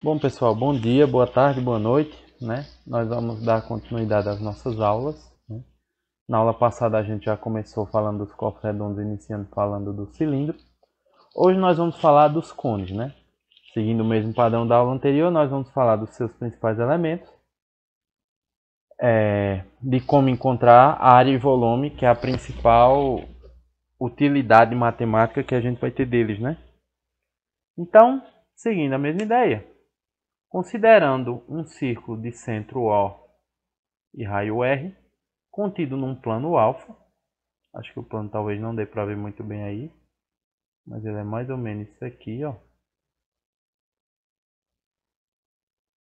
Bom, pessoal, bom dia, boa tarde, boa noite, né? Nós vamos dar continuidade às nossas aulas, né? Na aula passada a gente já começou falando dos corpos redondos, iniciando falando do cilindro. Hoje nós vamos falar dos cones, né? Seguindo o mesmo padrão da aula anterior, nós vamos falar dos seus principais elementos, de como encontrar área e volume, que é a principal utilidade matemática que a gente vai ter deles, né? Então, seguindo a mesma ideia, considerando um círculo de centro O e raio R, contido num plano alfa. Acho que o plano talvez não dê para ver muito bem aí, mas ele é mais ou menos isso aqui, ó.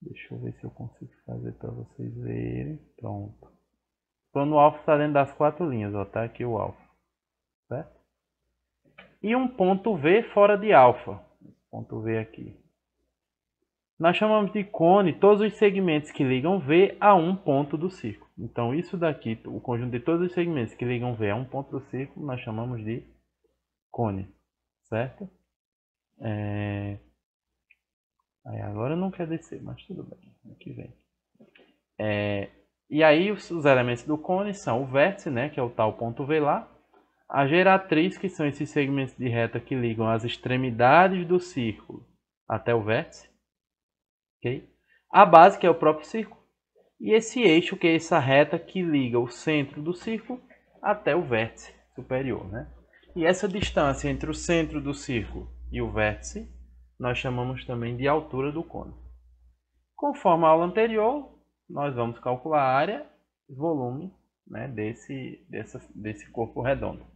Deixa eu ver se eu consigo fazer para vocês verem. Pronto. O plano alfa está dentro das quatro linhas, ó. Tá aqui o alfa, certo? E um ponto V fora de alfa. Ponto V aqui. Nós chamamos de cone todos os segmentos que ligam V a um ponto do círculo. Então isso daqui, o conjunto de todos os segmentos que ligam V a um ponto do círculo, nós chamamos de cone, certo? Aí agora não quer descer, mas tudo bem. Aqui vem. E aí os elementos do cone são o vértice, né, que é o tal ponto V lá. A geratriz, que são esses segmentos de reta que ligam as extremidades do círculo até o vértice. Okay? A base, que é o próprio círculo. E esse eixo, que é essa reta que liga o centro do círculo até o vértice superior, né? E essa distância entre o centro do círculo e o vértice, nós chamamos também de altura do cone. Conforme a aula anterior, nós vamos calcular a área e volume, né, desse corpo redondo.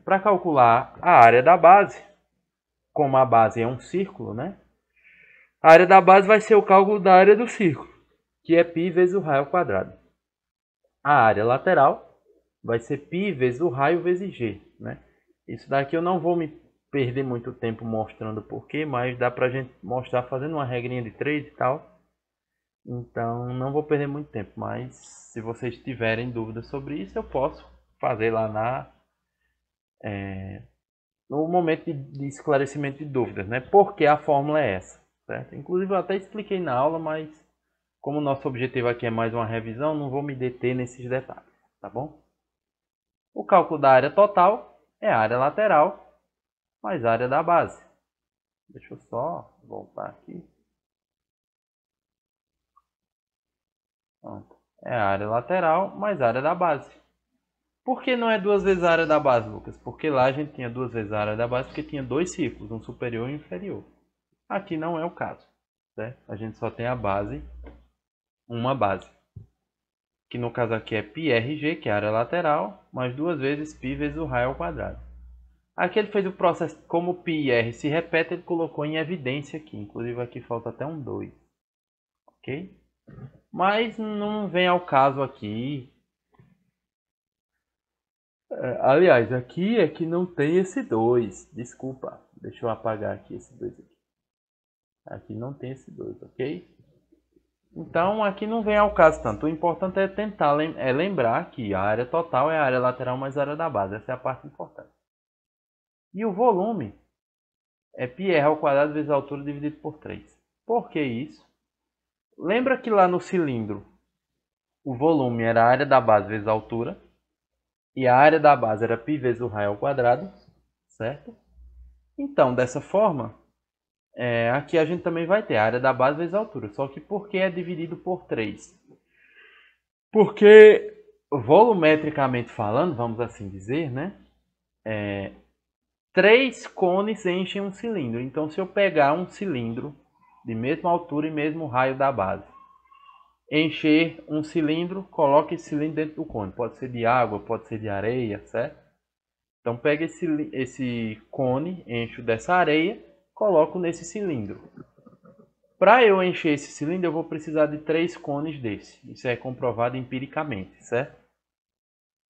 Para calcular a área da base, como a base é um círculo, né, a área da base vai ser o cálculo da área do círculo, que é π vezes o raio ao quadrado. A área lateral vai ser π vezes o raio vezes g, né? Isso daqui eu não vou me perder muito tempo mostrando porquê, mas dá pra gente mostrar fazendo uma regrinha de 3 e tal. Então não vou perder muito tempo, mas se vocês tiverem dúvidas sobre isso, eu posso fazer lá no momento de esclarecimento de dúvidas, né? Porque a fórmula é essa, certo? Inclusive eu até expliquei na aula, mas como o nosso objetivo aqui é mais uma revisão, não vou me deter nesses detalhes, tá bom? O cálculo da área total é a área lateral mais a área da base. Deixa eu só voltar aqui. Pronto. É a área lateral mais a área da base. Por que não é duas vezes a área da base, Lucas? Porque lá a gente tinha duas vezes a área da base porque tinha dois círculos, um superior e um inferior. Aqui não é o caso, certo? A gente só tem a base, uma base. Que no caso aqui é πRG, que é a área lateral, mais duas vezes π vezes o raio ao quadrado. Aqui ele fez o processo, como π e r se repete, ele colocou em evidência aqui. Inclusive aqui falta até um 2. Ok? Mas não vem ao caso aqui. Aliás, aqui é que não tem esse 2. Desculpa. Deixa eu apagar aqui esse 2 aqui. Aqui não tem esse 2, ok? Então aqui não vem ao caso tanto. O importante é tentar lembrar que a área total é a área lateral mais a área da base. Essa é a parte importante. E o volume é πr ao quadrado vezes a altura dividido por 3. Por que isso? Lembra que lá no cilindro o volume era a área da base vezes a altura e a área da base era π vezes o raio ao quadrado, certo? Então, dessa forma, aqui a gente também vai ter a área da base vezes a altura, só que por que é dividido por 3? Porque, volumetricamente falando, vamos assim dizer, né? 3 cones enchem um cilindro. Então, se eu pegar um cilindro de mesma altura e mesmo raio da base, encher um cilindro, coloque esse cilindro dentro do cone. Pode ser de água, pode ser de areia, certo? Então pega esse cone, encho dessa areia, coloco nesse cilindro. Para eu encher esse cilindro, eu vou precisar de 3 cones desse. Isso é comprovado empiricamente, certo?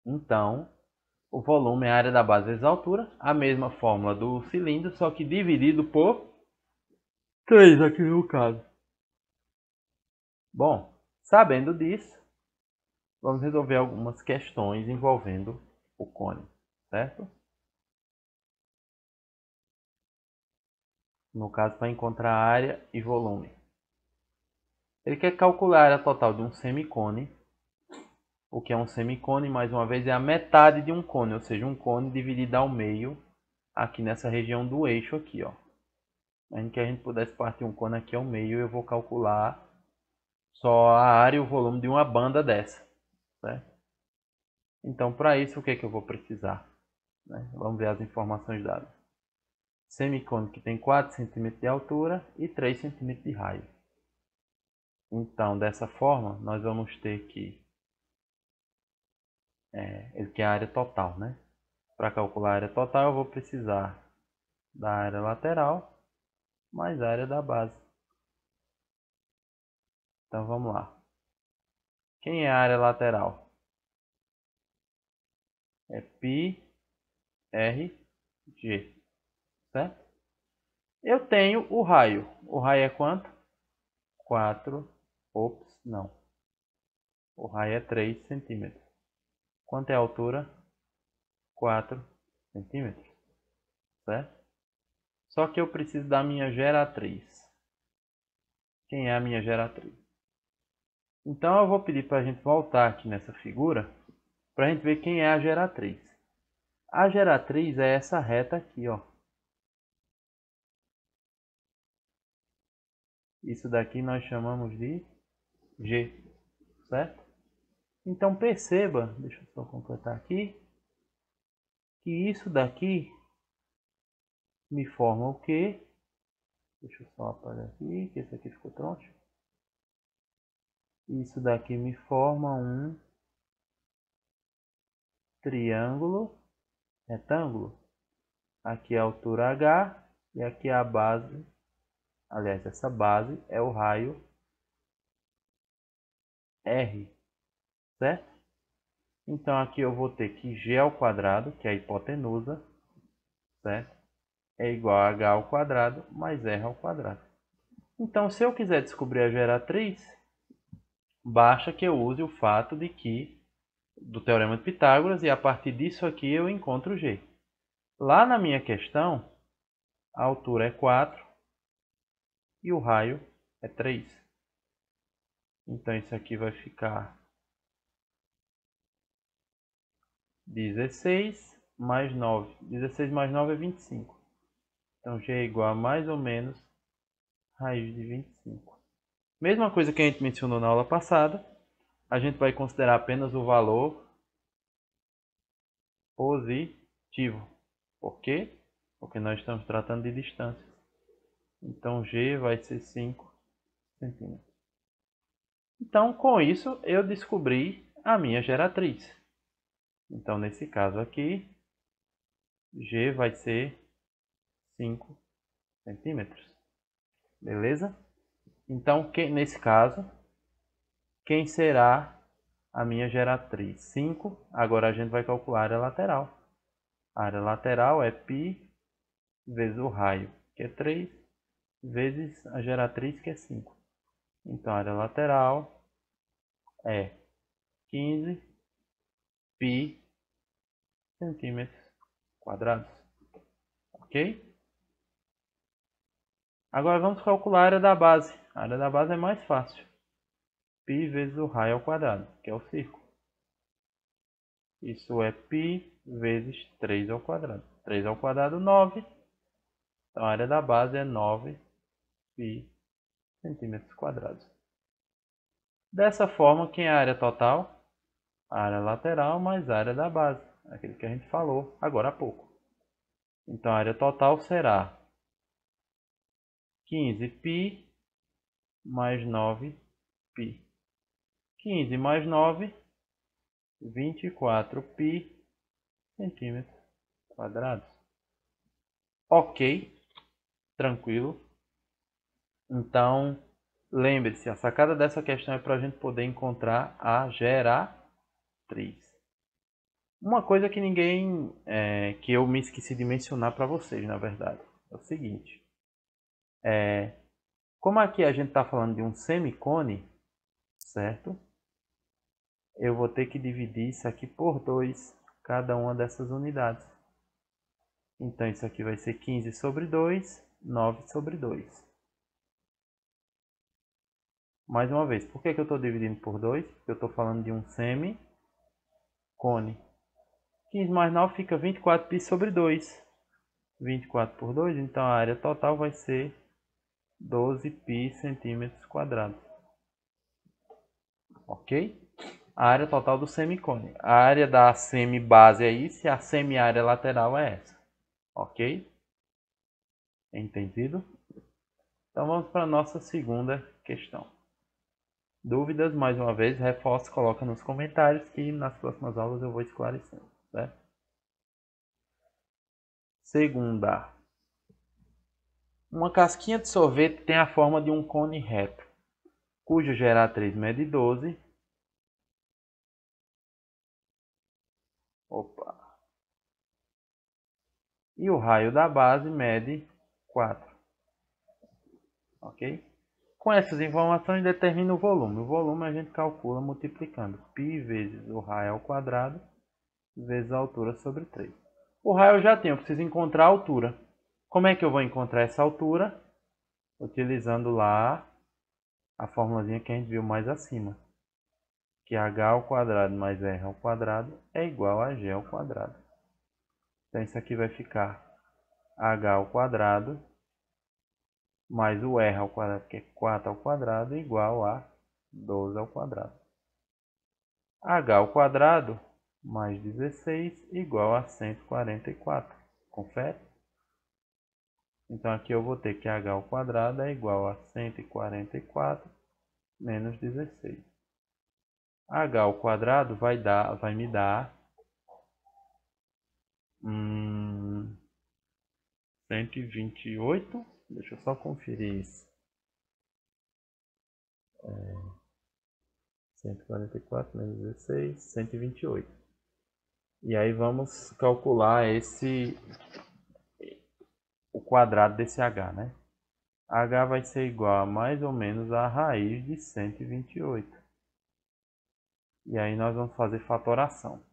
Então, o volume é a área da base vezes a altura, a mesma fórmula do cilindro, só que dividido por 3 aqui no caso. Bom, sabendo disso, vamos resolver algumas questões envolvendo o cone, certo? no caso para encontrar área e volume. Ele quer calcular a área total de um semicone. O que é um semicone, mais uma vez, é a metade de um cone, ou seja, um cone dividido ao meio, aqui nessa região do eixo aqui, ó. Ainda que a gente pudesse partir um cone aqui ao meio, eu vou calcular só a área e o volume de uma banda dessa, certo? Então, para isso, o que é que eu vou precisar? Vamos ver as informações dadas. Semicone que tem 4 cm de altura e 3 cm de raio. Então, dessa forma, nós vamos ter que... ele quer a área total, né? Para calcular a área total, eu vou precisar da área lateral mais a área da base. Então, vamos lá. Quem é a área lateral? É π, r, g, certo? Eu tenho o raio. O raio é quanto? 4. Ops, não. O raio é 3 centímetros. Quanto é a altura? 4 centímetros. Certo? Só que eu preciso da minha geratriz. Quem é a minha geratriz? Então eu vou pedir para a gente voltar aqui nessa figura para a gente ver quem é a geratriz. A geratriz é essa reta aqui, ó. Isso daqui nós chamamos de G, certo? Então perceba, deixa eu só completar aqui, que isso daqui me forma o quê? Deixa eu só apagar aqui, que esse aqui ficou troncho. Isso daqui me forma um triângulo retângulo. Aqui é a altura H e aqui é a base. Aliás, essa base é o raio R, certo? Então aqui eu vou ter que G ao quadrado, que é a hipotenusa, certo? É igual a H ao quadrado mais R ao quadrado. Então, se eu quiser descobrir a geratriz, basta que eu use o fato de que do teorema de Pitágoras e a partir disso aqui eu encontro G. Lá na minha questão, a altura é 4 e o raio é 3. Então isso aqui vai ficar 16 mais 9. 16 mais 9 é 25. Então G é igual a mais ou menos raiz de 25. Mesma coisa que a gente mencionou na aula passada, a gente vai considerar apenas o valor positivo. Por quê? Porque nós estamos tratando de distância. Então G vai ser 5 centímetros. Então, com isso, eu descobri a minha geratriz. Então, nesse caso aqui, G vai ser 5 centímetros. Beleza? Então, nesse caso, quem será a minha geratriz? 5. Agora a gente vai calcular a área lateral. A área lateral é π vezes o raio, que é 3, vezes a geratriz, que é 5. Então, a área lateral é 15 π centímetros quadrados. Ok? Agora vamos calcular a área da base. A área da base é mais fácil. π vezes o raio ao quadrado, que é o círculo. Isso é π vezes 3 ao quadrado. 3 ao quadrado, 9. Então a área da base é 9 π centímetros quadrados. Dessa forma, quem é a área total? A área lateral mais a área da base. Aquilo que a gente falou agora há pouco. Então a área total será 15π mais 9π. 15 mais 9, 24π centímetros quadrados. Ok, tranquilo. Então, lembre-se, a sacada dessa questão é para a gente poder encontrar a geratriz. Uma coisa que que eu me esqueci de mencionar para vocês, na verdade, é o seguinte. Como aqui a gente está falando de um semicone, certo? Eu vou ter que dividir isso aqui por 2, cada uma dessas unidades. Então isso aqui vai ser 15 sobre 2 9 sobre 2. Mais uma vez, por que eu estou dividindo por 2? Porque eu estou falando de um semicone. 15 mais 9 fica 24π sobre 2. 24 por 2, então a área total vai ser 12π centímetros quadrados. Ok? A área total do semicone. A área da semibase é isso e a semi-área lateral é essa. Ok? Entendido? Então vamos para a nossa segunda questão. Dúvidas, mais uma vez, reforço, coloca nos comentários que nas próximas aulas eu vou esclarecendo, certo? Segunda. Uma casquinha de sorvete tem a forma de um cone reto, cujo geratriz mede 12. E o raio da base mede 4. Ok? Com essas informações determina o volume. O volume a gente calcula multiplicando π vezes o raio ao quadrado vezes a altura sobre 3. O raio eu já tenho, eu preciso encontrar a altura. Como é que eu vou encontrar essa altura? Utilizando lá a formulazinha que a gente viu mais acima. Que h ao quadrado mais r ao quadrado é igual a g ao quadrado. Então isso aqui vai ficar h ao quadrado mais o r ao quadrado, que é 4 ao quadrado, igual a 12 ao quadrado. H ao quadrado mais 16 igual a 144. Confere? Então aqui eu vou ter que h ao quadrado é igual a 144 menos 16. H ao quadrado vai me dar 128. Deixa eu só conferir isso. 144 menos 16, 128. E aí vamos calcular o quadrado desse h, né? H vai ser igual a mais ou menos a raiz de 128. E aí nós vamos fazer fatoração.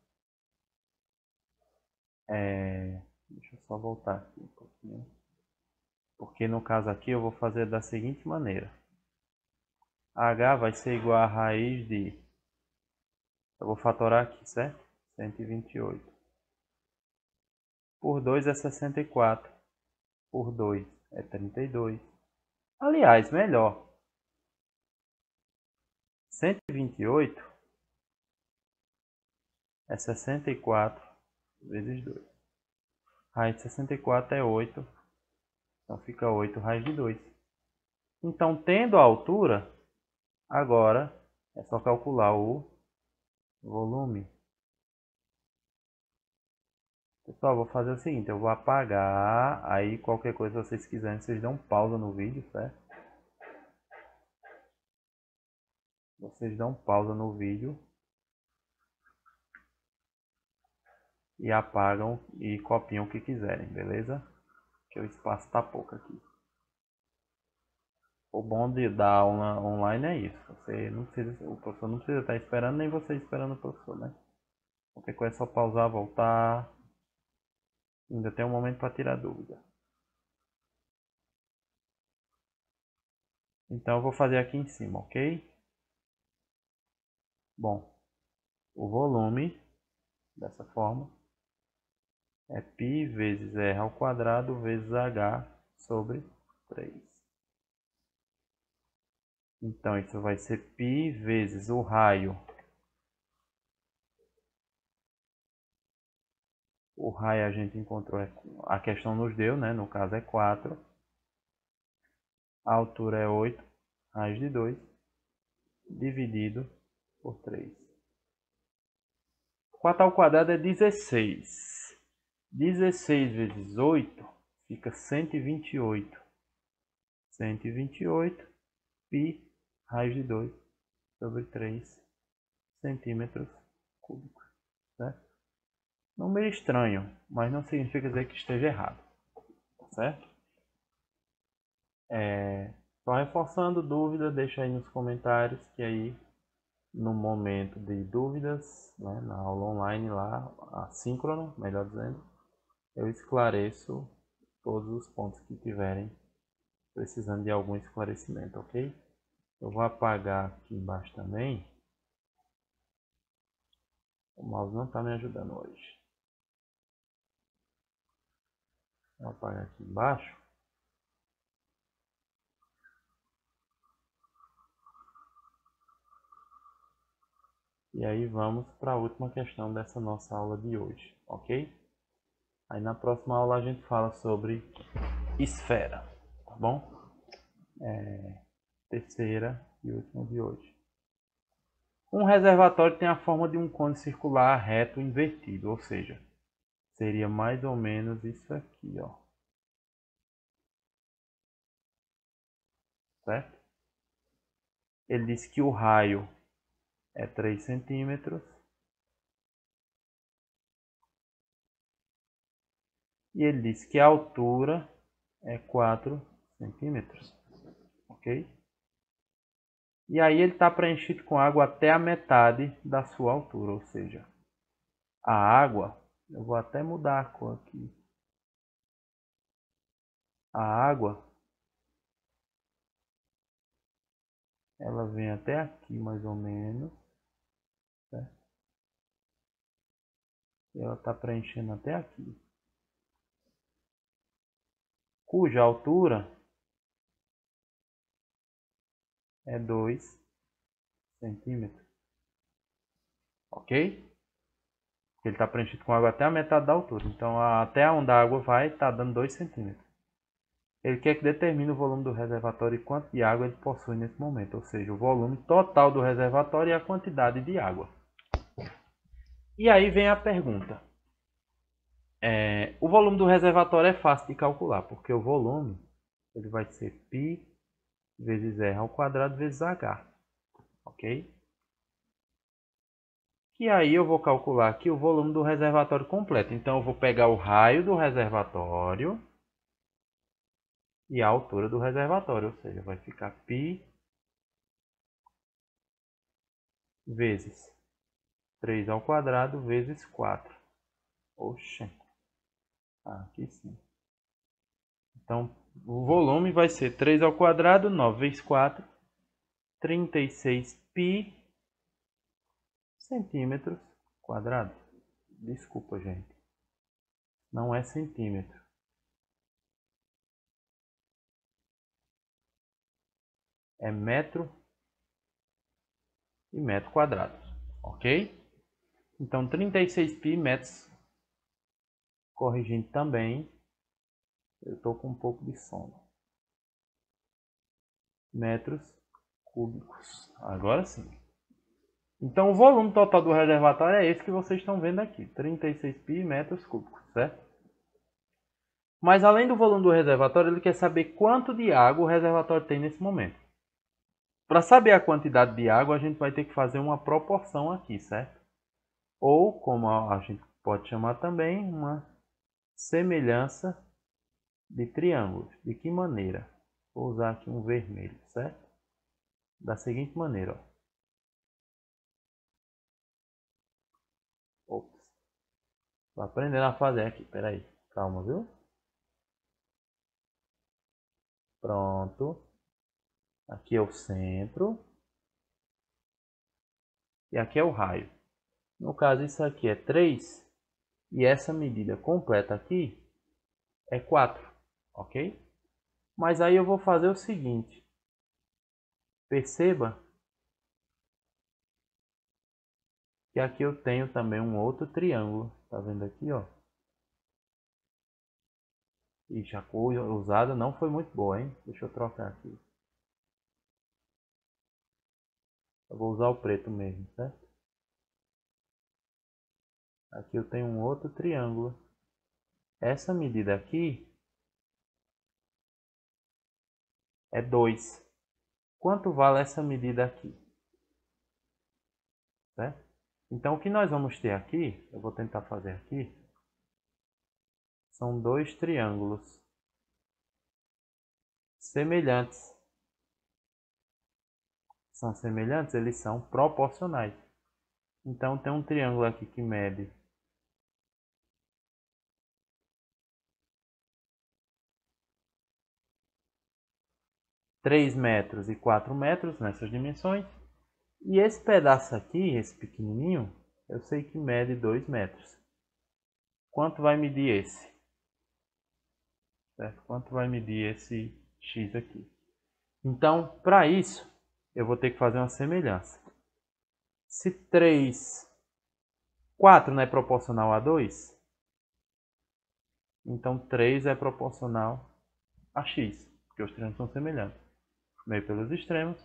Deixa eu só voltar aqui um pouquinho. Porque no caso aqui eu vou fazer da seguinte maneira. H vai ser igual a raiz de... Eu vou fatorar aqui, certo? 128. Por 2 é 64. Por 2 é 32. Aliás, melhor. 128 é 64 vezes 2. Raiz de 64 é 8. Então fica 8 raiz de 2. Então, tendo a altura, agora é só calcular o volume. Pessoal, vou fazer o seguinte, eu vou apagar, aí qualquer coisa que vocês quiserem, vocês dão pausa no vídeo, certo? Vocês dão pausa no vídeo e apagam e copiam o que quiserem, beleza? Que o espaço tá pouco aqui. O bom de dar aula online é isso. O professor não precisa estar esperando, nem você esperando o professor, né? Qualquer coisa é só pausar, voltar. Ainda tem um momento para tirar dúvida. Então eu vou fazer aqui em cima, ok? Bom, o volume, dessa forma, é π vezes r ao quadrado vezes h sobre 3. Então isso vai ser π vezes o raio. O raio a gente encontrou, a questão nos deu, né? No caso é 4. A altura é 8, raiz de 2, dividido por 3. 4 ao quadrado é 16. 16 vezes 8 fica 128. 128 π raiz de 2 sobre 3 centímetros cúbicos. Certo? Número estranho, mas não significa dizer que esteja errado. Certo? Só reforçando dúvida, deixa aí nos comentários que aí no momento de dúvidas, né, na aula online lá, assíncrona, melhor dizendo, eu esclareço todos os pontos que tiverem precisando de algum esclarecimento, ok? Eu vou apagar aqui embaixo também. O mouse não está me ajudando hoje. Vou apagar aqui embaixo. E aí vamos para a última questão dessa nossa aula de hoje, ok? Aí na próxima aula a gente fala sobre esfera, tá bom? Terceira e última de hoje. Um reservatório tem a forma de um cone circular reto invertido, ou seja, seria mais ou menos isso aqui, ó. Certo? Ele diz que o raio é 3 centímetros e ele diz que a altura é 4 centímetros, ok? E aí ele está preenchido com água até a metade da sua altura, ou seja, a água, eu vou até mudar a cor aqui, a água, ela vem até aqui mais ou menos, certo? E ela está preenchendo até aqui, cuja altura é 2 centímetros, ok? Ele está preenchido com água até a metade da altura, então até onde a água vai está dando 2 centímetros. Ele quer que determine o volume do reservatório e quanto de água ele possui nesse momento, ou seja, o volume total do reservatório e a quantidade de água. E aí vem a pergunta. O volume do reservatório é fácil de calcular, porque o volume ele vai ser π vezes R ao quadrado vezes H, ok? E aí eu vou calcular aqui o volume do reservatório completo. Então eu vou pegar o raio do reservatório e a altura do reservatório, ou seja, vai ficar π vezes 3 ao quadrado vezes 4. Oxe, aqui sim. Então o volume vai ser 3 ao quadrado, 9 vezes 4, 36 π centímetros quadrados. Desculpa, gente. Não é centímetro. É metro e metro quadrado. Ok? Então 36 π metros. Corrigindo também. Eu estou com um pouco de sono. Metros cúbicos. Agora sim. Então o volume total do reservatório é esse que vocês estão vendo aqui. 36 π metros cúbicos, certo? Mas além do volume do reservatório, ele quer saber quanto de água o reservatório tem nesse momento. Para saber a quantidade de água, a gente vai ter que fazer uma proporção aqui, certo? Ou, como a gente pode chamar também, uma semelhança de triângulos. De que maneira? Vou usar aqui um vermelho, certo? Da seguinte maneira, ó. Ops. Tô aprendendo a fazer aqui, peraí. Calma, viu? Pronto. Aqui é o centro. E aqui é o raio. No caso, isso aqui é 3. E essa medida completa aqui é 4. Ok? Mas aí eu vou fazer o seguinte. Perceba que aqui eu tenho também um outro triângulo. Tá vendo aqui, ó? Ixi, a cor usada não foi muito boa, hein? Deixa eu trocar aqui. Eu vou usar o preto mesmo, certo? Aqui eu tenho um outro triângulo. Essa medida aqui é 2. Quanto vale essa medida aqui? Certo? Então o que nós vamos ter aqui, eu vou tentar fazer aqui, são dois triângulos semelhantes. São semelhantes? Eles são proporcionais. Então tem um triângulo aqui que mede 3 metros e 4 metros nessas dimensões. E esse pedaço aqui, esse pequenininho, eu sei que mede 2 metros. Quanto vai medir esse? Certo? Quanto vai medir esse X aqui? Então, para isso, eu vou ter que fazer uma semelhança. Se 4 não é proporcional a 2, então 3 é proporcional a x, porque os termos são semelhantes. Meio pelos extremos,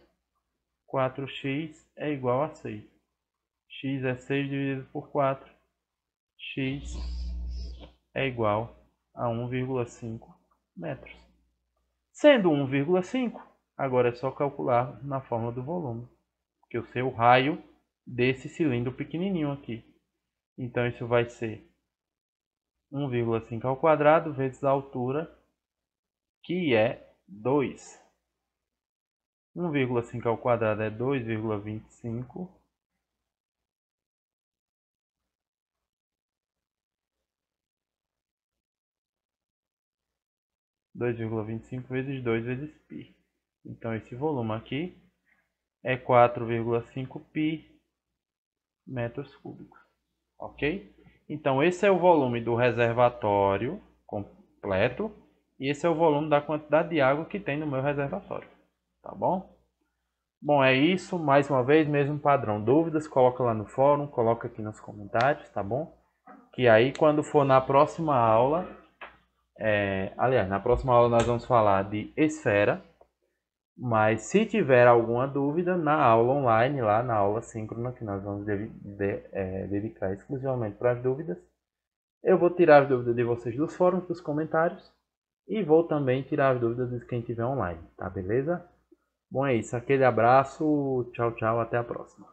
4x é igual a 6. X é 6 dividido por 4. X é igual a 1,5 metros. Sendo 1,5, agora é só calcular na fórmula do volume, que eu sei o raio desse cilindro pequenininho aqui. Então isso vai ser 1,5 ao quadrado vezes a altura, que é 2. 1,5 ao quadrado é 2,25. vezes 2 vezes π. Então esse volume aqui é 4,5 π metros cúbicos. Ok? Então esse é o volume do reservatório completo. E esse é o volume da quantidade de água que tem no meu reservatório. Tá bom? Bom, é isso. Mais uma vez, mesmo padrão. Dúvidas, coloca lá no fórum, coloca aqui nos comentários, tá bom? Que aí quando for na próxima aula, aliás, na próxima aula nós vamos falar de esfera. Mas se tiver alguma dúvida, na aula online, lá na aula síncrona, que nós vamos dedicar exclusivamente para as dúvidas, eu vou tirar as dúvidas de vocês dos fóruns, dos comentários, e vou também tirar as dúvidas de quem estiver online, tá beleza? Bom, é isso. Aquele abraço, tchau, tchau, até a próxima.